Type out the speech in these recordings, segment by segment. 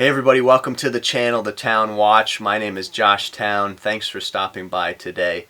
Hey everybody, welcome to the channel, The Town Watch. My name is Josh Town. Thanks for stopping by today.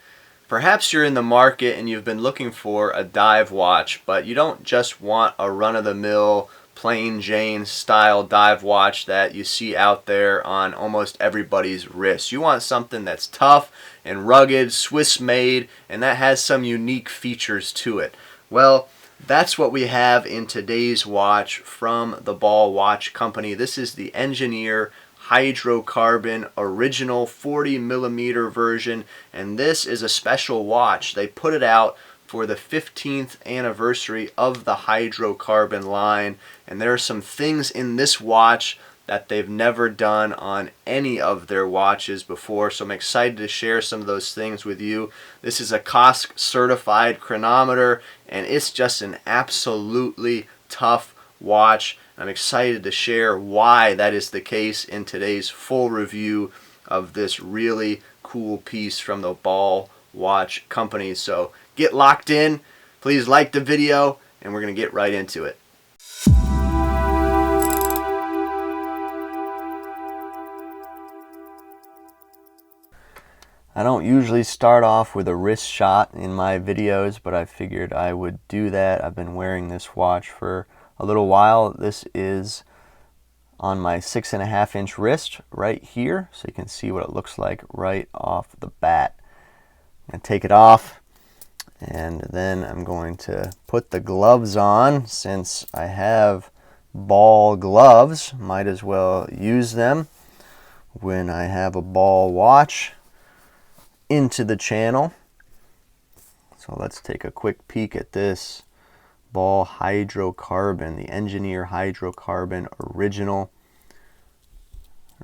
Perhaps you're in the market and you've been looking for a dive watch, but you don't just want a run-of-the-mill, plain Jane style dive watch that you see out there on almost everybody's wrist. You want something that's tough and rugged, Swiss made, and that has some unique features to it. Well, that's what we have in today's watch from the Ball Watch Company. This is the Engineer Hydrocarbon original 40mm version, and this is a special watch. They put it out for the 15th anniversary of the Hydrocarbon line, and there are some things in this watch that they've never done on any of their watches before, so I'm excited to share some of those things with you. This is a COSC certified chronometer, and it's just an absolutely tough watch. I'm excited to share why that is the case in today's full review of this really cool piece from the Ball Watch Company. So get locked in, please like the video, and we're going to get right into it. I don't usually start off with a wrist shot in my videos, but I figured I would do that. I've been wearing this watch for a little while. This is on my 6.5-inch wrist right here, so you can see what it looks like right off the bat. I'm going to take it off, and then I'm going to put the gloves on. Since I have Ball gloves, might as well use them when I have a Ball watch into the channel. So let's take a quick peek at this Ball Hydrocarbon, the Engineer Hydrocarbon original.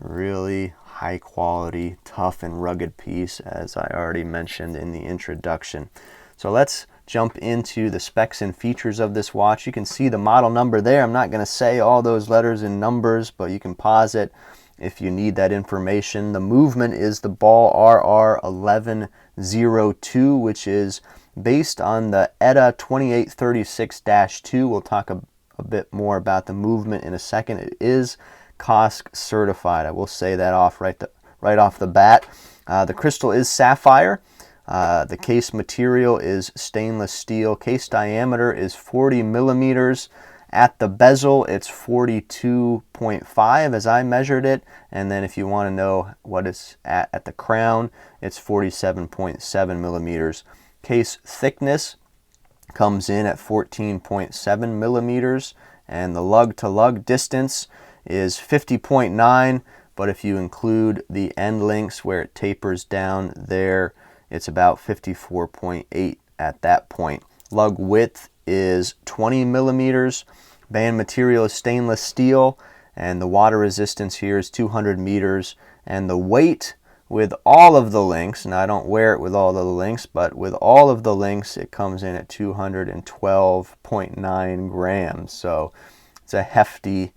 Really high quality, tough and rugged piece, as I already mentioned in the introduction. So let's jump into the specs and features of this watch. You can see the model number there. I'm not going to say all those letters and numbers, but you can pause it if you need that information. The movement is the Ball RR 1102, which is based on the ETA 2836-2. We'll talk a bit more about the movement in a second. It is COSC certified. I will say that right off the bat. The crystal is sapphire. The case material is stainless steel. Case diameter is 40 millimeters. At the bezel, it's 42.5 as I measured it, and then if you want to know what it's at the crown, it's 47.7 millimeters. Case thickness comes in at 14.7 millimeters, and the lug-to-lug distance is 50.9, but if you include the end links where it tapers down there, it's about 54.8 at that point. Lug width is 20 millimeters. Band material is stainless steel, and the water resistance here is 200 meters. And the weight with all of the links, and I don't wear it with all of the links, but with all of the links, it comes in at 212.9 grams. So it's a hefty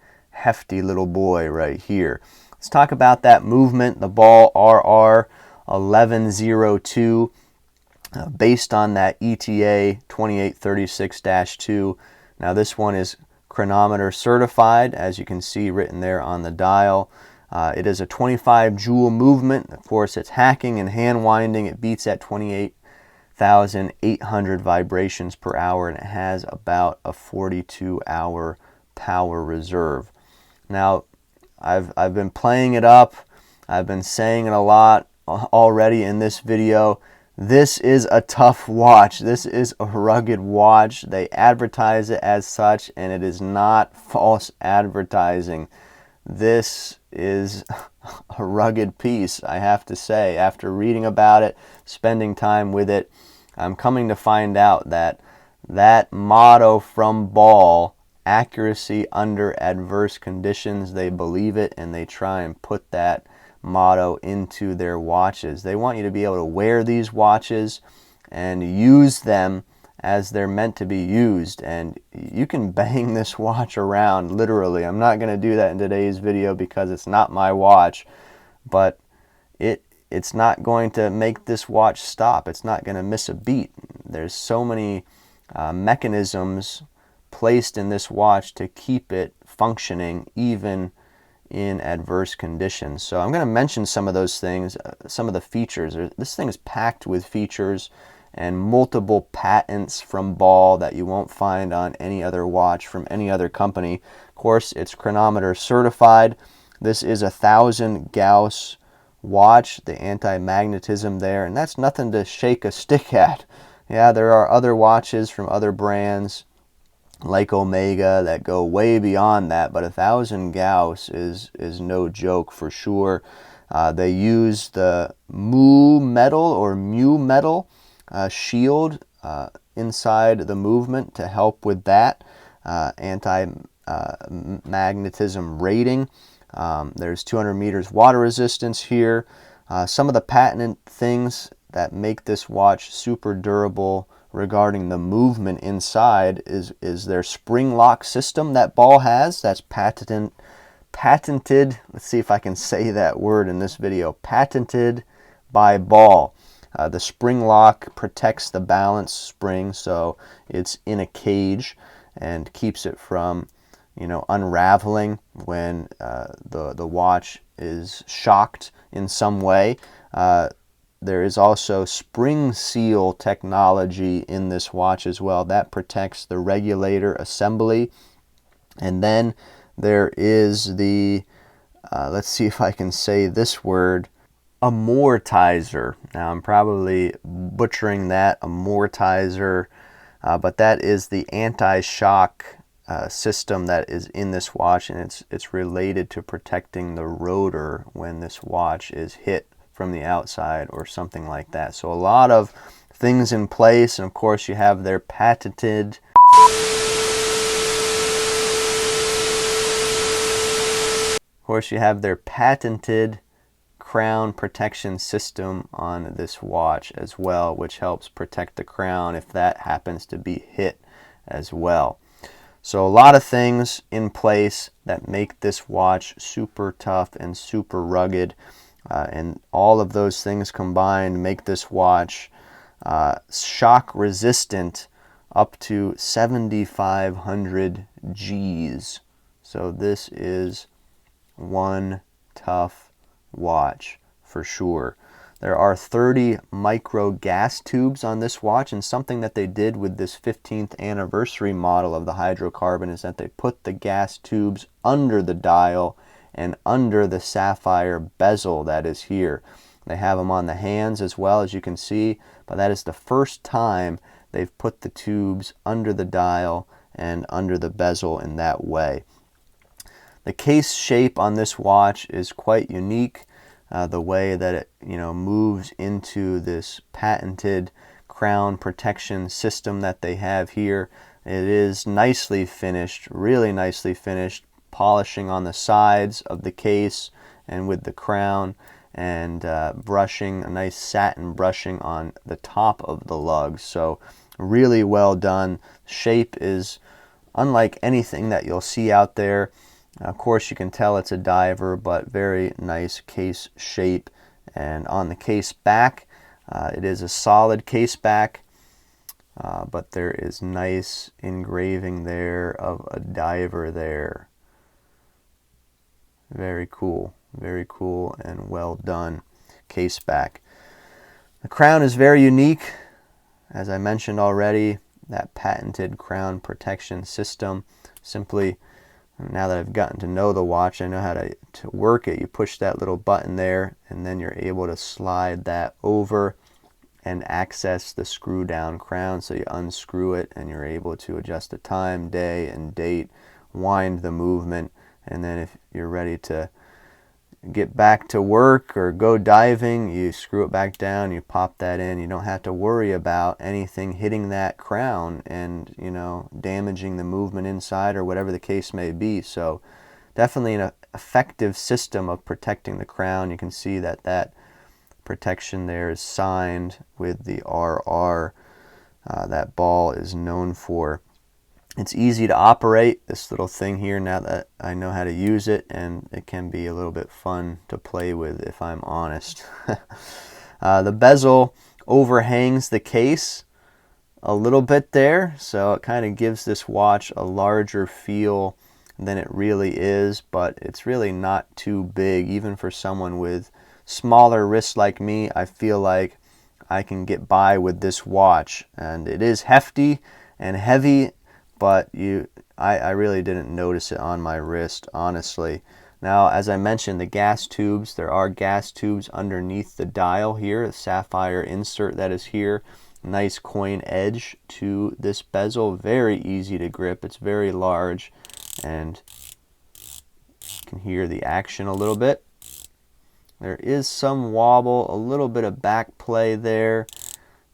little boy right here. Let's talk about that movement, the Ball RR 1102. Based on that ETA 2836-2. Now this one is chronometer certified, as you can see written there on the dial. It is a 25 joule movement. Of course, it's hacking and hand winding. It beats at 28,800 vibrations per hour, and it has about a 42-hour power reserve. Now, I've been playing it up. I've been saying it a lot already in this video. This is a tough watch. This is a rugged watch. They advertise it as such, and it is not false advertising. This is a rugged piece, I have to say. After reading about it, spending time with it, I'm coming to find out that that motto from Ball, accuracy under adverse conditions, they believe it, and they try and put that motto into their watches. They want you to be able to wear these watches and use them as they're meant to be used, and you can bang this watch around literally. I'm not going to do that in today's video because it's not my watch, but it's not going to make this watch stop. It's not going to miss a beat. There's so many mechanisms placed in this watch to keep it functioning even in adverse conditions. So I'm going to mention some of those things, some of the features. This thing is packed with features and multiple patents from Ball that you won't find on any other watch from any other company. Of course, it's chronometer certified. This is 1,000 Gauss watch, the anti-magnetism there, and that's nothing to shake a stick at. Yeah, there are other watches from other brands like Omega that go way beyond that, but 1,000 Gauss is no joke for sure. They use the mu metal shield inside the movement to help with that anti-magnetism rating. There's 200 meters water resistance here. Some of the patented things that make this watch super durable regarding the movement inside is their spring lock system that Ball has. That's patented. Let's see if I can say that word in this video. Patented by Ball. The spring lock protects the balance spring, so it's in a cage and keeps it from, unraveling when the watch is shocked in some way. There is also spring seal technology in this watch as well. That protects the regulator assembly. And then there is the, let's see if I can say this word, amortizer. Now I'm probably butchering that, amortizer, but that is the anti-shock system that is in this watch, and it's related to protecting the rotor when this watch is hit from the outside or something like that. So a lot of things in place, and of course you have their patented crown protection system on this watch as well, which helps protect the crown if that happens to be hit as well. So a lot of things in place that make this watch super tough and super rugged. And all of those things combined make this watch shock resistant up to 7,500 Gs. So this is one tough watch for sure. There are 30 micro gas tubes on this watch, and something that they did with this 15th anniversary model of the Hydrocarbon is that they put the gas tubes under the dial and under the sapphire bezel that is here. They have them on the hands as well, as you can see, but that is the first time they've put the tubes under the dial and under the bezel in that way. The case shape on this watch is quite unique. The way that it moves into this patented crown protection system that they have here. It is nicely finished, really nicely finished, polishing on the sides of the case and with the crown, and brushing, a nice satin brushing on the top of the lugs. So really well done. Shape is unlike anything that you'll see out there. Of course you can tell it's a diver, but very nice case shape. And on the case back, it is a solid case back, but there is nice engraving there of a diver there. Very cool and well done case back. The crown is very unique, as I mentioned already, that patented crown protection system. Simply, now that I've gotten to know the watch, I know how to work it. You push that little button there, and then you're able to slide that over and access the screw down crown. So you unscrew it and you're able to adjust the time, day, and date, wind the movement, and then if you're ready to get back to work or go diving, you screw it back down, you pop that in. You don't have to worry about anything hitting that crown and damaging the movement inside or whatever the case may be. So definitely an effective system of protecting the crown. You can see that that protection there is signed with the RR that Ball is known for. It's easy to operate, this little thing here, now that I know how to use it, and it can be a little bit fun to play with if I'm honest. The bezel overhangs the case a little bit there, so it kind of gives this watch a larger feel than it really is, but it's really not too big. Even for someone with smaller wrists like me, I feel like I can get by with this watch. And it is hefty and heavy, but I really didn't notice it on my wrist, honestly. Now, as I mentioned, the gas tubes, there are gas tubes underneath the dial here, the sapphire insert that is here. Nice coin edge to this bezel, very easy to grip. It's very large, and you can hear the action a little bit. There is some wobble, a little bit of back play there.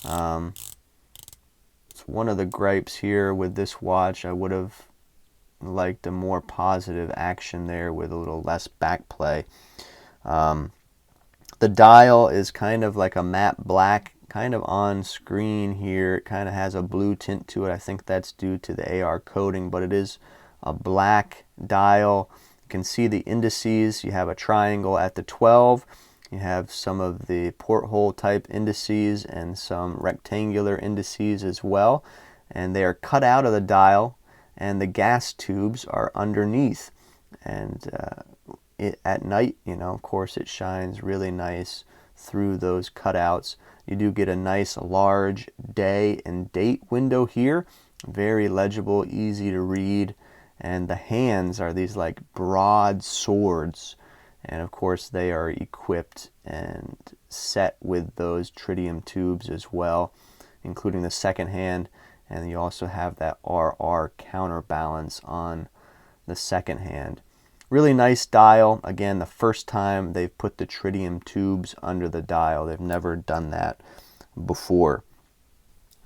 It's one of the gripes here with this watch. I would have liked a more positive action there with a little less back play. The dial is kind of like a matte black, kind of on screen here. It kind of has a blue tint to it. I think that's due to the AR coating, but it is a black dial. You can see the indices. You have a triangle at the 12. You have some of the porthole type indices and some rectangular indices as well. And they are cut out of the dial, and the gas tubes are underneath. And at night, of course, it shines really nice through those cutouts. You do get a nice large day and date window here. Very legible, easy to read. And the hands are these like broad swords. And of course they are equipped and set with those tritium tubes as well, including the second hand. And you also have that RR counterbalance on the second hand. Really nice dial. Again, the first time they've put the tritium tubes under the dial. They've never done that before.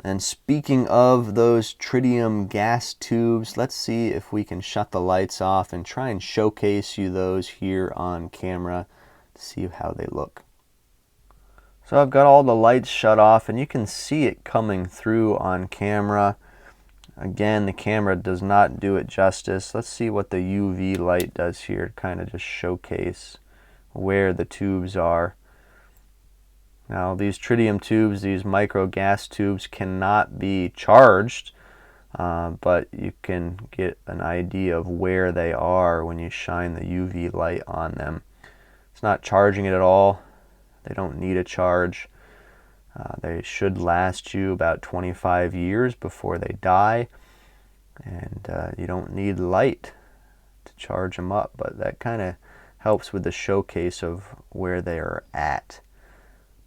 And speaking of those tritium gas tubes, let's see if we can shut the lights off and try and showcase you those here on camera to see how they look. So I've got all the lights shut off, and you can see it coming through on camera. Again, the camera does not do it justice. Let's see what the UV light does here to kind of just showcase where the tubes are. Now, these tritium tubes, these micro gas tubes, cannot be charged, but you can get an idea of where they are when you shine the UV light on them. It's not charging it at all. They don't need a charge. They should last you about 25 years before they die, and you don't need light to charge them up, but that kind of helps with the showcase of where they are at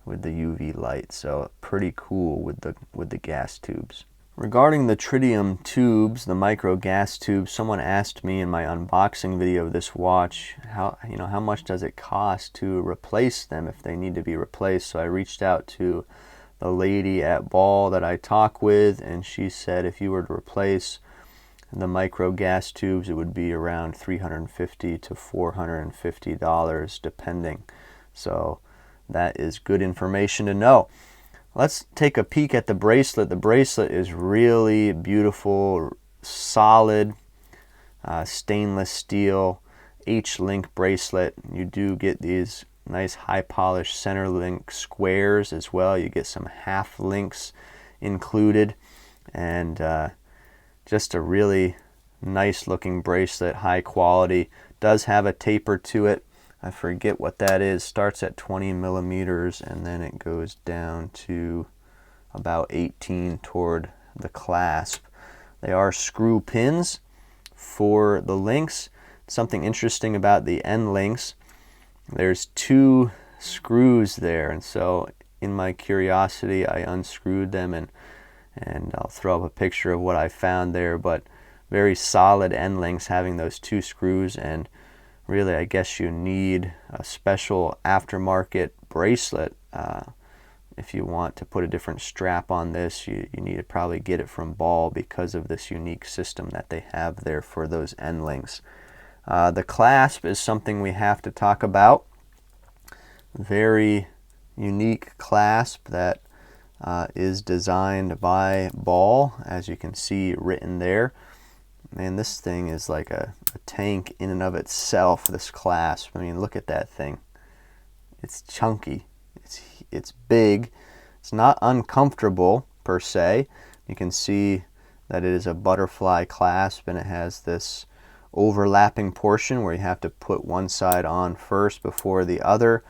with the UV light. So pretty cool with the gas tubes. Regarding the tritium tubes, the micro gas tubes, someone asked me in my unboxing video of this watch how much does it cost to replace them if they need to be replaced. So I reached out to the lady at Ball that I talk with, and she said if you were to replace the micro gas tubes, it would be around $350 to $450 depending. So that is good information to know. Let's take a peek at the bracelet. The bracelet is really beautiful, solid, stainless steel H-link bracelet. You do get these nice high polished center link squares as well. You get some half links included, and just a really nice looking bracelet, high quality. Does have a taper to it. I forget what that is. Starts at 20 millimeters and then it goes down to about 18 toward the clasp. They are screw pins for the links. Something interesting about the end links, there's 2 screws there, and so in my curiosity I unscrewed them, and I'll throw up a picture of what I found there. But very solid end links having those 2 screws, and really I guess you need a special aftermarket bracelet if you want to put a different strap on this. You need to probably get it from Ball because of this unique system that they have there for those end links. The clasp is something we have to talk about. Very unique clasp that is designed by Ball, as you can see written there. Man, this thing is like a tank in and of itself, this clasp. I mean, look at that thing. It's chunky. It's big. It's not uncomfortable per se. You can see that it is a butterfly clasp, and it has this overlapping portion where you have to put one side on first before the other.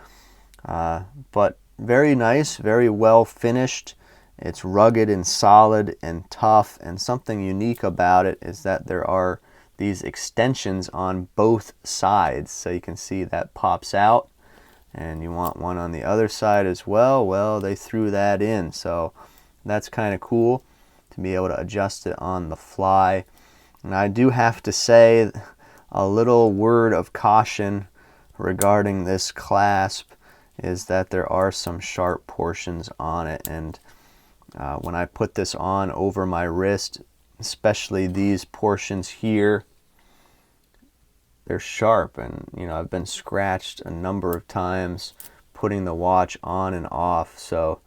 But very nice, very well finished. It's rugged and solid and tough, and something unique about it is that there are these extensions on both sides. So you can see that pops out, and you want one on the other side as well. Well, they threw that in, so that's kind of cool to be able to adjust it on the fly. And I do have to say a little word of caution regarding this clasp is that there are some sharp portions on it, and when I put this on over my wrist, especially these portions here, they're sharp, and I've been scratched a number of times putting the watch on and off, so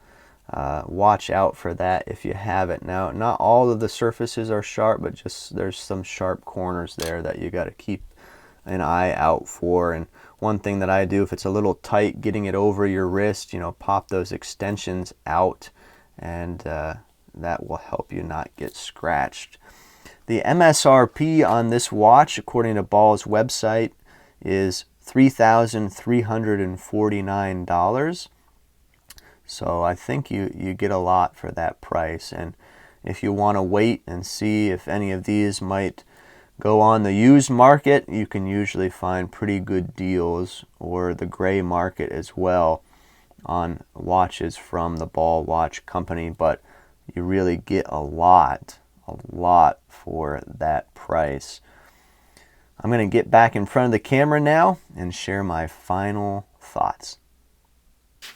watch out for that if you have it. Now, not all of the surfaces are sharp, but just there's some sharp corners there that you got to keep an eye out for. And one thing that I do, if it's a little tight getting it over your wrist, pop those extensions out, and that will help you not get scratched. The MSRP on this watch, according to Ball's website, is $3,349. So I think you get a lot for that price. And if you want to wait and see if any of these might go on the used market, you can usually find pretty good deals, or the gray market as well, on watches from the Ball Watch Company. But you really get a lot for that price. I'm going to get back in front of the camera now and share my final thoughts.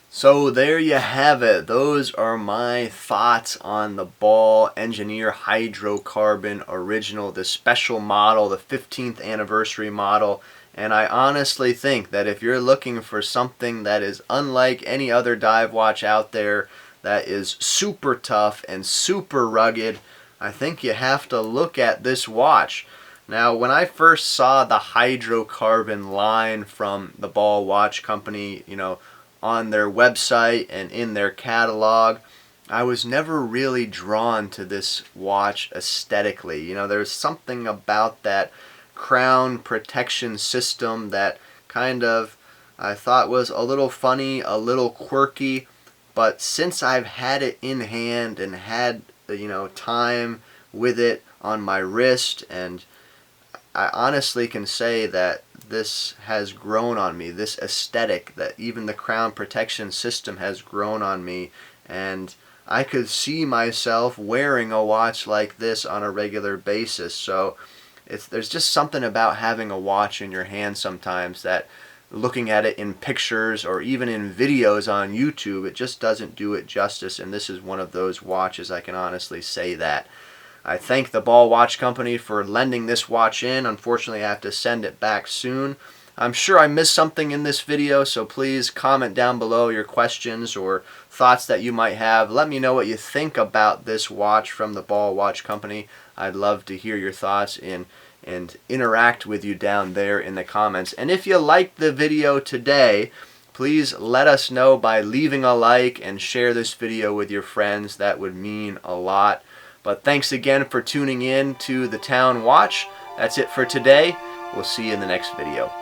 So there you have it. Those are my thoughts on the Ball Engineer Hydrocarbon Original, the special model, the 15th anniversary model. And I honestly think that if you're looking for something that is unlike any other dive watch out there, that is super tough and super rugged, I think you have to look at this watch. Now, when I first saw the hydrocarbon line from the Ball Watch Company, on their website and in their catalog, I was never really drawn to this watch aesthetically. There's something about that crown protection system that kind of I thought was a little funny, a little quirky. But since I've had it in hand and had time with it on my wrist, and I honestly can say that this has grown on me, this aesthetic, that even the crown protection system has grown on me, and I could see myself wearing a watch like this on a regular basis. So there's just something about having a watch in your hand sometimes that, looking at it in pictures or even in videos on YouTube, it just doesn't do it justice, and this is one of those watches. I can honestly say that. I thank the Ball Watch Company for lending this watch in. Unfortunately, I have to send it back soon. I'm sure I missed something in this video, so please comment down below your questions or thoughts that you might have. Let me know what you think about this watch from the Ball Watch Company. I'd love to hear your thoughts and interact with you down there in the comments. And if you liked the video today, please let us know by leaving a like and share this video with your friends. That would mean a lot. But thanks again for tuning in to the Town Watch. That's it for today. We'll see you in the next video.